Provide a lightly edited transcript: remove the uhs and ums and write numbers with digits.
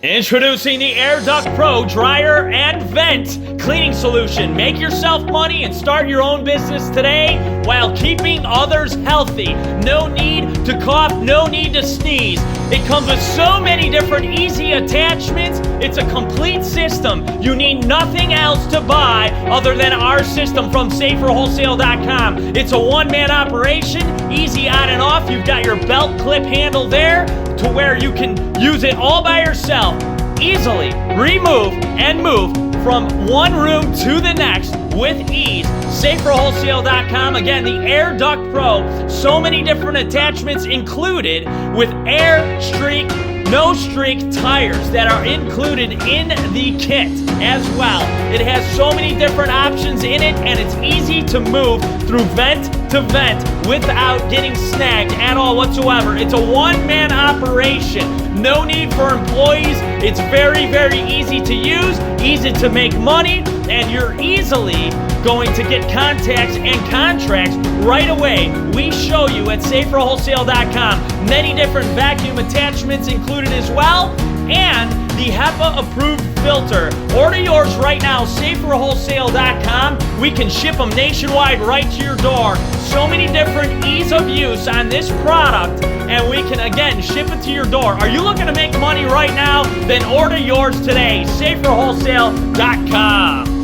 Introducing the Air Duct Pro Dryer and Vent Cleaning Solution. Make yourself money and start your own business today while keeping others healthy. No need to cough, no need to sneeze. It comes with so many different easy attachments. It's a complete system. You need nothing else to buy other than our system from SaferWholesale.com. It's a one-man operation, easy on and off. You've got your belt clip handle there to where you can use it all by yourself. Easily remove and move from one room to the next with ease. SaferWholesale.com. Again, the Air Duct Pro. So many different attachments included with air streak, no streak tires that are included in the kit as well. It has so many different options in it, and it's easy to move through vent to vent without getting snagged at all whatsoever. It's a one-man operation. No need for employees. It's very, very easy to use, easy to make money, and you're easily going to get contacts and contracts right away. We show you at SaferWholesale.com many different vacuum attachments included as well, and the HEPA-approved filter. Order yours right now, SaferWholesale.com. We can ship them nationwide right to your door. So many different ease of use on this product, and we can, again, ship it to your door. Are you looking to make money right now? Then order yours today, SaferWholesale.com.